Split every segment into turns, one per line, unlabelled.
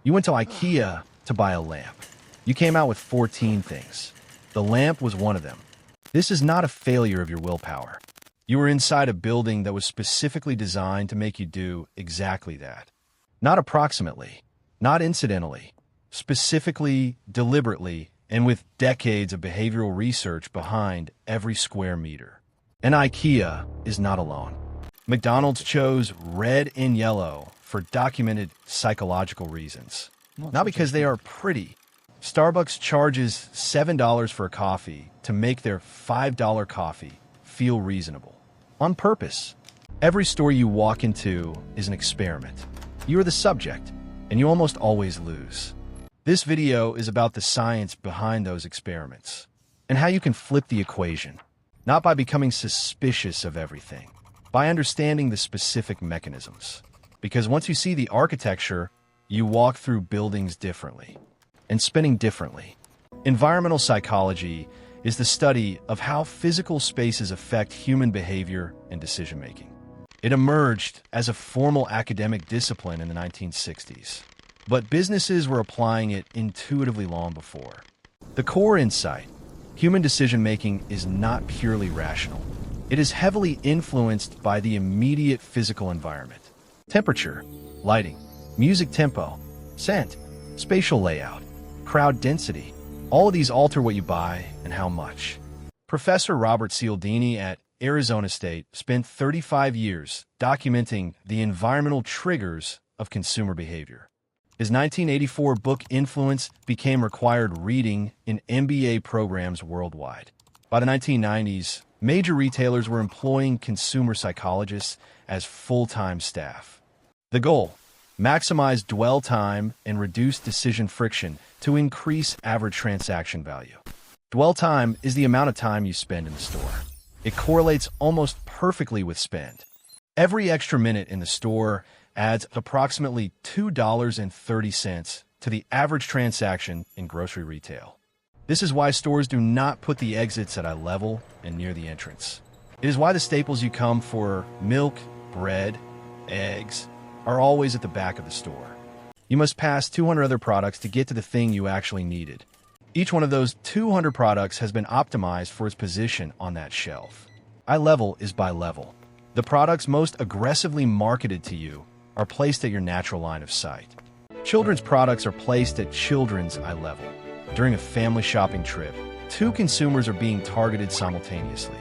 You went to IKEA to buy a lamp. You came out with 14 things. The lamp was one of them. This is not a failure of your willpower. You were inside a building that was specifically designed to make you do exactly that. Not approximately, not incidentally, specifically, deliberately, and with decades of behavioral research behind every square meter. And IKEA is not alone. McDonald's chose red and yellow for documented psychological reasons. Not because they are pretty. Starbucks charges $7 for a coffee to make their $5 coffee feel reasonable. On purpose. Every store you walk into is an experiment. You are the subject, and you almost always lose. This video is about the science behind those experiments, and how you can flip the equation, not by becoming suspicious of everything, by understanding the specific mechanisms. Because once you see the architecture, you walk through buildings differently, and spinning differently. Environmental psychology is the study of how physical spaces affect human behavior and decision-making. It emerged as a formal academic discipline in the 1960s, but businesses were applying it intuitively long before. The core insight: human decision-making is not purely rational. It is heavily influenced by the immediate physical environment. Temperature, lighting, music tempo, scent, spatial layout, crowd density. All of these alter what you buy and how much. Professor Robert Cialdini at Arizona State spent 35 years documenting the environmental triggers of consumer behavior. His 1984 book Influence became required reading in MBA programs worldwide. By the 1990s, major retailers were employing consumer psychologists as full-time staff. The goal: maximize dwell time and reduce decision friction to increase average transaction value. Dwell time is the amount of time you spend in the store. It correlates almost perfectly with spend. Every extra minute in the store adds approximately $2.30 to the average transaction in grocery retail. This is why stores do not put the exits at eye level and near the entrance. It is why the staples you come for, milk, bread, eggs, are always at the back of the store. You must pass 200 other products to get to the thing you actually needed. Each one of those 200 products has been optimized for its position on that shelf. Eye level is by level. The products most aggressively marketed to you are placed at your natural line of sight. Children's products are placed at children's eye level. During a family shopping trip, two consumers are being targeted simultaneously.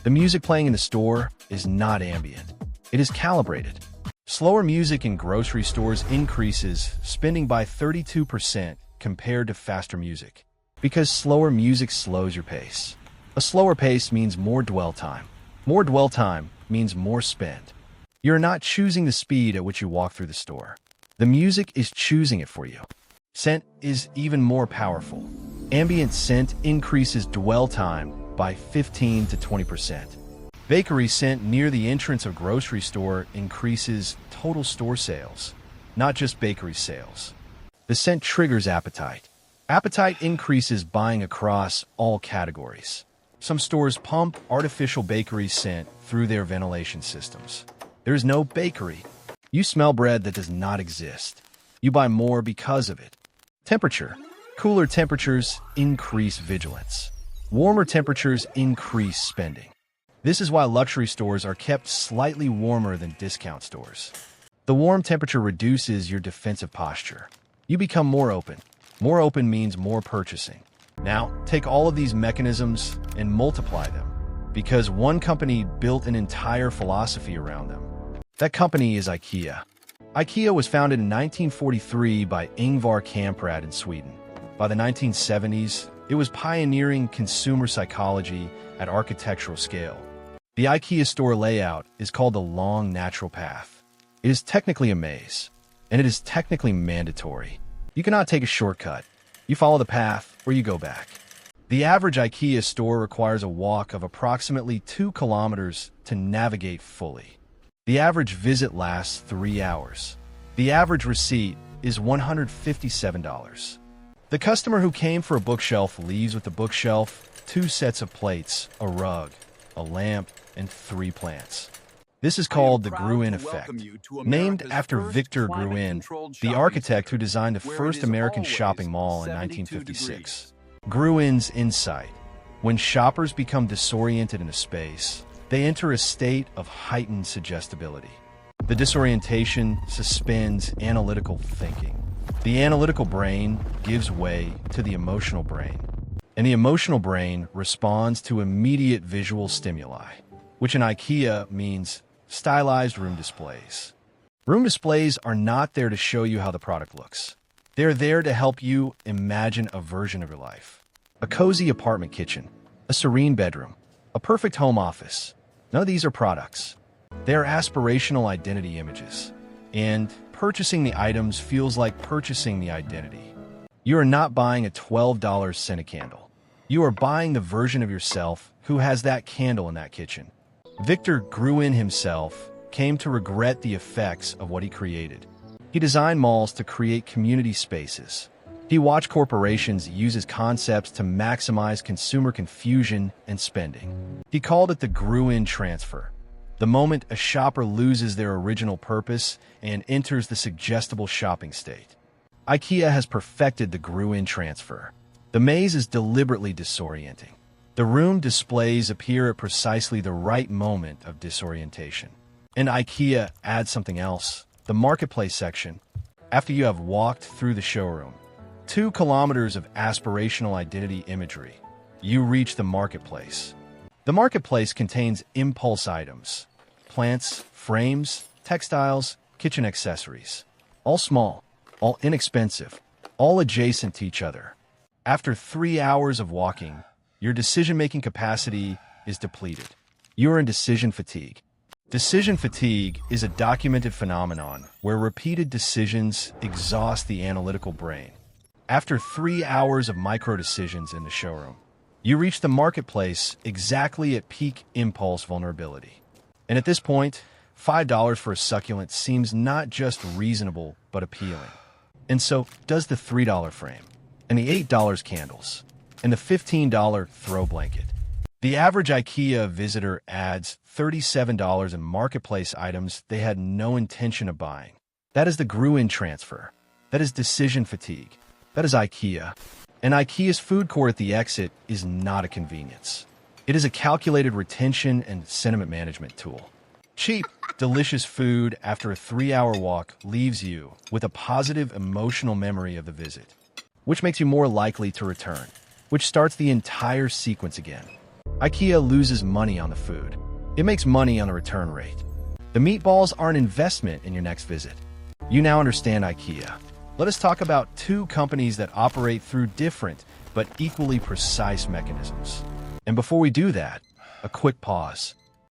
The music playing in the store is not ambient. It is calibrated. Slower music in grocery stores increases spending by 32% compared to faster music, because slower music slows your pace. A slower pace means more dwell time. More dwell time means more spend. You're not choosing the speed at which you walk through the store. The music is choosing it for you. Scent is even more powerful. Ambient scent increases dwell time by 15 to 20%. Bakery scent near the entrance of grocery store increases total store sales, not just bakery sales. The scent triggers appetite. Appetite increases buying across all categories. Some stores pump artificial bakery scent through their ventilation systems. There is no bakery. You smell bread that does not exist. You buy more because of it. Temperature. Cooler temperatures increase vigilance. Warmer temperatures increase spending. This is why luxury stores are kept slightly warmer than discount stores. The warm temperature reduces your defensive posture. You become more open. More open means more purchasing. Now, take all of these mechanisms and multiply them, because one company built an entire philosophy around them. That company is IKEA. IKEA was founded in 1943 by Ingvar Kamprad in Sweden. By the 1970s, it was pioneering consumer psychology at architectural scale. The IKEA store layout is called the long natural path. It is technically a maze, and it is technically mandatory. You cannot take a shortcut. You follow the path or you go back. The average IKEA store requires a walk of approximately 2 kilometers to navigate fully. The average visit lasts 3 hours. The average receipt is $157. The customer who came for a bookshelf leaves with the bookshelf, 2 sets of plates, a rug, a lamp, and 3 plants. This is called the Gruen effect, named after Victor Gruen, the architect who designed the first American shopping mall in 1956. Gruen's insight: when shoppers become disoriented in a space, they enter a state of heightened suggestibility. The disorientation suspends analytical thinking. The analytical brain gives way to the emotional brain, and the emotional brain responds to immediate visual stimuli, which in IKEA means stylized room displays. Room displays are not there to show you how the product looks. They're there to help you imagine a version of your life. A cozy apartment kitchen, a serene bedroom, a perfect home office. None of these are products. They are aspirational identity images. And purchasing the items feels like purchasing the identity. You are not buying a $12 scented candle. You are buying the version of yourself who has that candle in that kitchen. Victor Gruen himself came to regret the effects of what he created. He designed malls to create community spaces. He watched corporations use his concepts to maximize consumer confusion and spending. He called it the Gruen transfer, the moment a shopper loses their original purpose and enters the suggestible shopping state. IKEA has perfected the Gruen transfer. The maze is deliberately disorienting. The room displays appear at precisely the right moment of disorientation. And IKEA adds something else: the marketplace section. After you have walked through the showroom, 2 kilometers of aspirational identity imagery, you reach the marketplace. The marketplace contains impulse items: plants, frames, textiles, kitchen accessories. All small, all inexpensive, all adjacent to each other. After 3 hours of walking, your decision-making capacity is depleted. You are in decision fatigue. Decision fatigue is a documented phenomenon where repeated decisions exhaust the analytical brain. After 3 hours of micro-decisions in the showroom, you reach the marketplace exactly at peak impulse vulnerability. And at this point, $5 for a succulent seems not just reasonable, but appealing. And so does the $3 frame, and the $8 candles, and the $15 throw blanket. The average IKEA visitor adds $37 in marketplace items they had no intention of buying. That is the Gruen transfer. That is decision fatigue. That is IKEA. And IKEA's food court at the exit is not a convenience. It is a calculated retention and sentiment management tool. Cheap, delicious food after a 3-hour walk leaves you with a positive emotional memory of the visit, which makes you more likely to return, which starts the entire sequence again. IKEA loses money on the food. It makes money on the return rate. The meatballs are an investment in your next visit. You now understand IKEA. Let us talk about 2 companies that operate through different but equally precise mechanisms. And before we do that, a quick pause.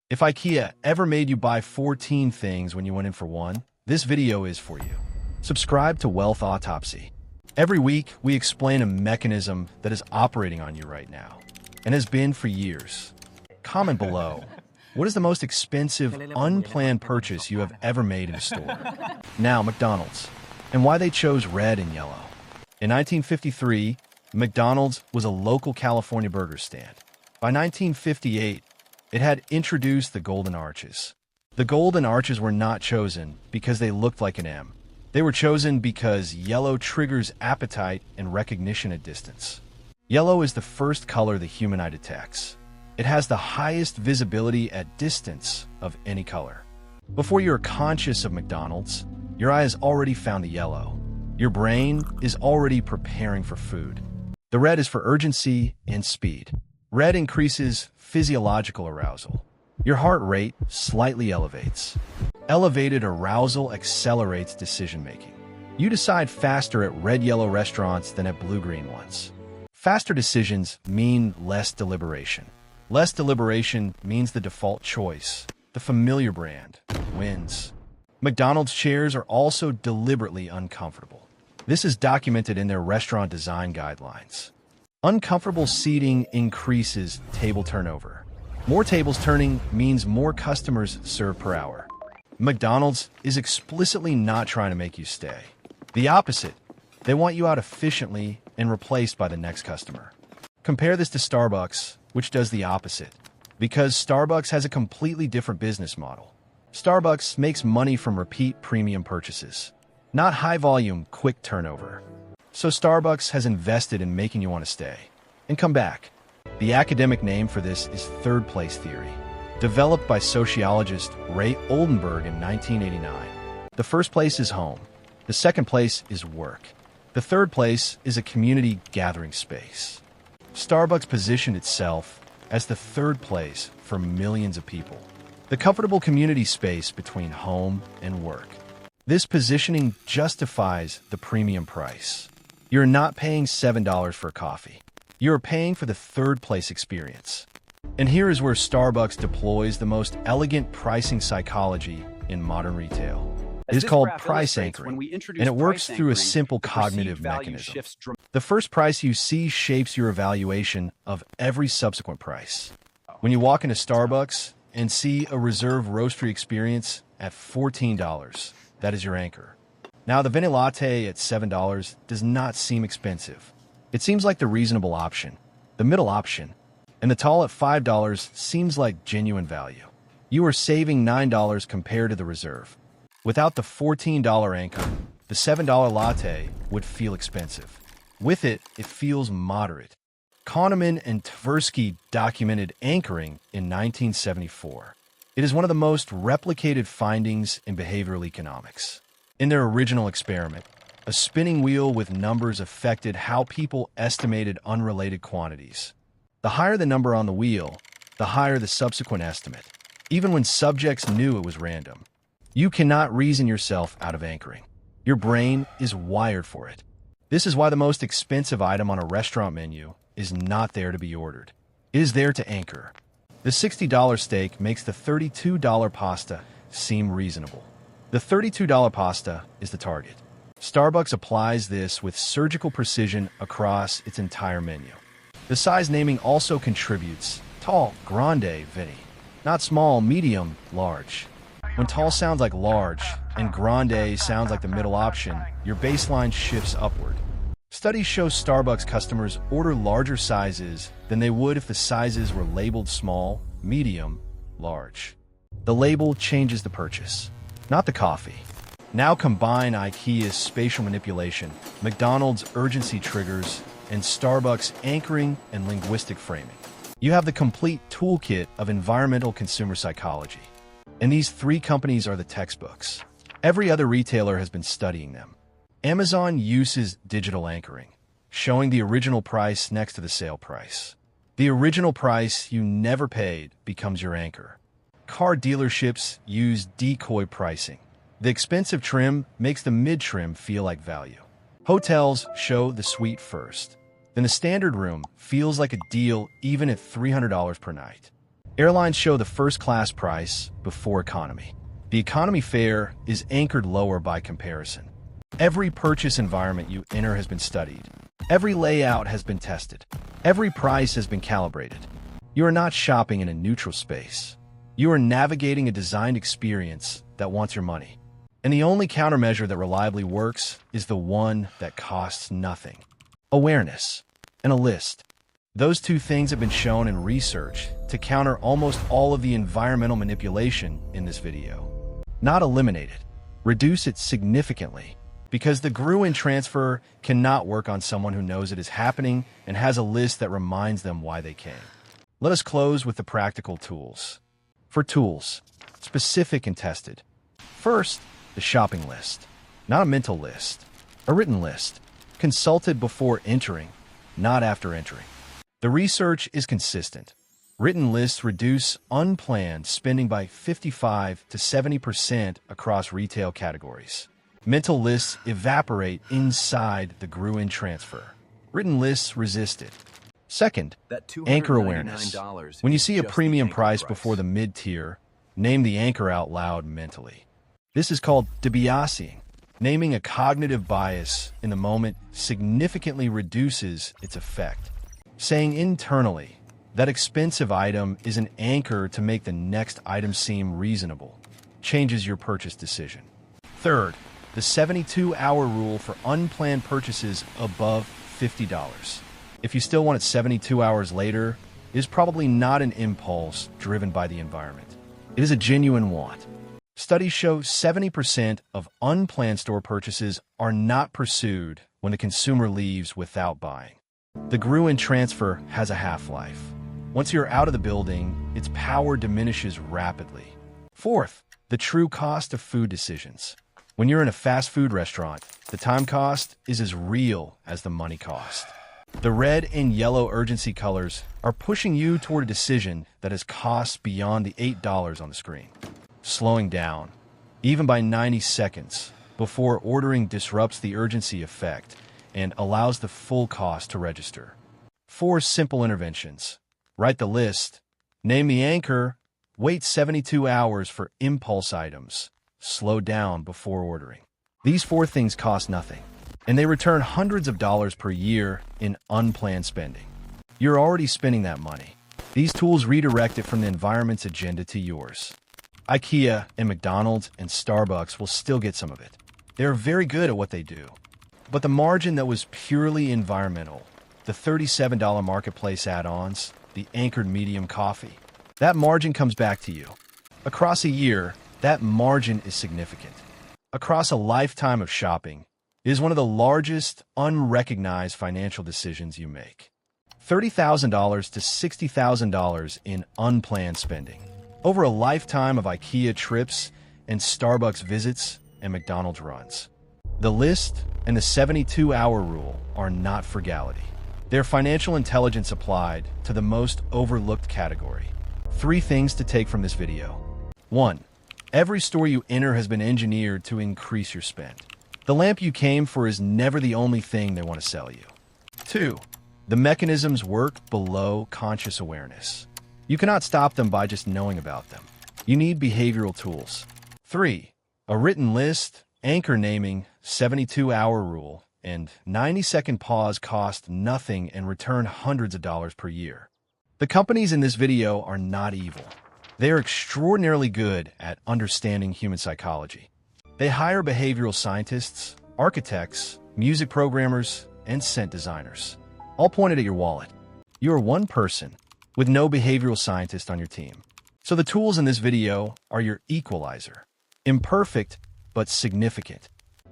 If IKEA ever made you buy 14 things when you went in for one, this video is for you. Subscribe to Wealth Autopsy. Every week, we explain a mechanism that is operating on you right now, and has been for years. Comment below. What is the most expensive, unplanned purchase you have ever made in a store? Now, McDonald's, and why they chose red and yellow. In 1953, McDonald's was a local California burger stand. By 1958, it had introduced the Golden Arches. The Golden Arches were not chosen because they looked like an M. They were chosen because yellow triggers appetite and recognition at distance. Yellow is the first color the human eye detects. It has the highest visibility at distance of any color. Before you're conscious of McDonald's, your eye has already found the yellow. Your brain is already preparing for food. The red is for urgency and speed. Red increases physiological arousal. Your heart rate slightly elevates. Elevated arousal accelerates decision-making. You decide faster at red-yellow restaurants than at blue-green ones. Faster decisions mean less deliberation. Less deliberation means the default choice, the familiar brand, wins. McDonald's chairs are also deliberately uncomfortable. This is documented in their restaurant design guidelines. Uncomfortable seating increases table turnover. More tables turning means more customers served per hour. McDonald's is explicitly not trying to make you stay. The opposite. They want you out efficiently and replaced by the next customer. Compare this to Starbucks, which does the opposite. Because Starbucks has a completely different business model. Starbucks makes money from repeat premium purchases, not high-volume, quick turnover. So Starbucks has invested in making you want to stay and come back. The academic name for this is third place theory, developed by sociologist Ray Oldenburg in 1989. The first place is home. The second place is work. The third place is a community gathering space. Starbucks positioned itself as the third place for millions of people, the comfortable community space between home and work. This positioning justifies the premium price. You're not paying $7 for a coffee. You're paying for the third place experience. And here is where Starbucks deploys the most elegant pricing psychology in modern retail. It is called price anchoring, and it works through a simple cognitive mechanism. The first price you see shapes your evaluation of every subsequent price. When you walk into Starbucks and see a reserve roastery experience at $14, that is your anchor. Now, the vanilla latte at $7 does not seem expensive. It seems like the reasonable option, the middle option, and the tall at $5 seems like genuine value. You are saving $9 compared to the reserve. Without the $14 anchor, the $7 latte would feel expensive. With it, it feels moderate. Kahneman and Tversky documented anchoring in 1974. It is one of the most replicated findings in behavioral economics. In their original experiment, a spinning wheel with numbers affected how people estimated unrelated quantities. The higher the number on the wheel, the higher the subsequent estimate, even when subjects knew it was random. You cannot reason yourself out of anchoring. Your brain is wired for it. This is why the most expensive item on a restaurant menu is not there to be ordered. It is there to anchor. The $60 steak makes the $32 pasta seem reasonable. The $32 pasta is the target. Starbucks applies this with surgical precision across its entire menu. The size naming also contributes. Tall, grande, venti. Not small, medium, large. When tall sounds like large and grande sounds like the middle option, your baseline shifts upward. Studies show Starbucks customers order larger sizes than they would if the sizes were labeled small, medium, large. The label changes the purchase, not the coffee. Now combine IKEA's spatial manipulation, McDonald's urgency triggers, and Starbucks anchoring and linguistic framing. You have the complete toolkit of environmental consumer psychology. And these three companies are the textbooks. Every other retailer has been studying them. Amazon uses digital anchoring, showing the original price next to the sale price. The original price you never paid becomes your anchor. Car dealerships use decoy pricing. The expensive trim makes the mid-trim feel like value. Hotels show the suite first. Then the standard room feels like a deal even at $300 per night. Airlines show the first-class price before economy. The economy fare is anchored lower by comparison. Every purchase environment you enter has been studied. Every layout has been tested. Every price has been calibrated. You are not shopping in a neutral space. You are navigating a designed experience that wants your money. And the only countermeasure that reliably works is the one that costs nothing. Awareness and a list. Those two things have been shown in research to counter almost all of the environmental manipulation in this video. Not eliminate it. Reduce it significantly, because the Gruen transfer cannot work on someone who knows it is happening and has a list that reminds them why they came. Let us close with the practical tools. For tools, specific and tested. First, the shopping list. Not a mental list. A written list. Consulted before entering, not after entering. The research is consistent. Written lists reduce unplanned spending by 55 to 70% across retail categories. Mental lists evaporate inside the Gruen transfer. Written lists resist it. Second, anchor awareness. When you see a premium price before the mid-tier, name the anchor out loud mentally. This is called debiasing. Naming a cognitive bias in the moment significantly reduces its effect. Saying internally, that expensive item is an anchor to make the next item seem reasonable, changes your purchase decision. Third, the 72-hour rule for unplanned purchases above $50. If you still want it 72 hours later, it is probably not an impulse driven by the environment. It is a genuine want. Studies show 70% of unplanned store purchases are not pursued when the consumer leaves without buying. The Gruen transfer has a half-life. Once you're out of the building, its power diminishes rapidly. Fourth, the true cost of food decisions. When you're in a fast food restaurant, the time cost is as real as the money cost. The red and yellow urgency colors are pushing you toward a decision that has costs beyond the $8 on the screen. Slowing down, even by 90 seconds, before ordering disrupts the urgency effect and allows the full cost to register. 4 simple interventions. Write the list, name the anchor, wait 72 hours for impulse items, slow down before ordering. These 4 things cost nothing, and they return hundreds of dollars per year in unplanned spending. You're already spending that money. These tools redirect it from the environment's agenda to yours. IKEA and McDonald's and Starbucks will still get some of it. They're very good at what they do. But the margin that was purely environmental, the $37 marketplace add-ons, the anchored medium coffee, that margin comes back to you. Across a year, that margin is significant. Across a lifetime of shopping, it is one of the largest unrecognized financial decisions you make. $30,000 to $60,000 in unplanned spending. Over a lifetime of IKEA trips and Starbucks visits and McDonald's runs. The list and the 72-hour rule are not frugality. They're financial intelligence applied to the most overlooked category. 3 things to take from this video. 1. Every store you enter has been engineered to increase your spend. The lamp you came for is never the only thing they want to sell you. 2. The mechanisms work below conscious awareness. You cannot stop them by just knowing about them. You need behavioral tools. 3. A written list, anchor naming, 72-hour rule, and 90-second pause cost nothing and return hundreds of dollars per year. The companies in this video are not evil. They are extraordinarily good at understanding human psychology. They hire behavioral scientists, architects, music programmers, and scent designers, all pointed at your wallet. You are one person with no behavioral scientist on your team. So the tools in this video are your equalizer. Imperfect, but significant.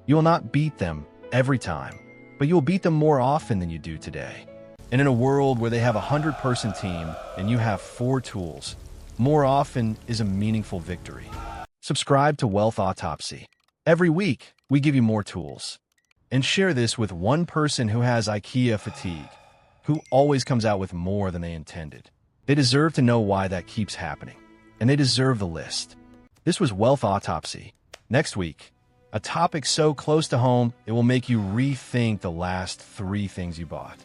You will not beat them every time, but you will beat them more often than you do today. And in a world where they have a 100-person team and you have 4 tools, more often is a meaningful victory. Subscribe to Wealth Autopsy. Every week, we give you more tools. And share this with one person who has IKEA fatigue, who always comes out with more than they intended. They deserve to know why that keeps happening, and they deserve the list. This was Wealth Autopsy. Next week, a topic so close to home, it will make you rethink the last 3 things you bought.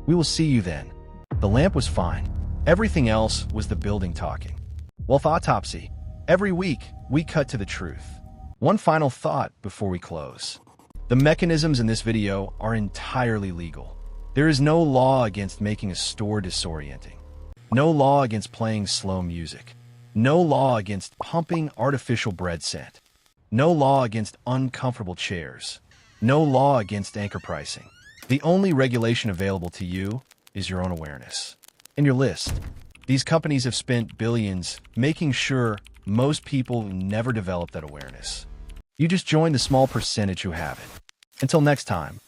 We will see you then. The lamp was fine. Everything else was the building talking. Wealth Autopsy. Every week, we cut to the truth. One final thought before we close. The mechanisms in this video are entirely legal. There is no law against making a store disorienting. No law against playing slow music. No law against pumping artificial bread scent. No law against uncomfortable chairs. No law against anchor pricing. The only regulation available to you is your own awareness. In your list, these companies have spent billions making sure most people never develop that awareness. You just join the small percentage who have it. Until next time.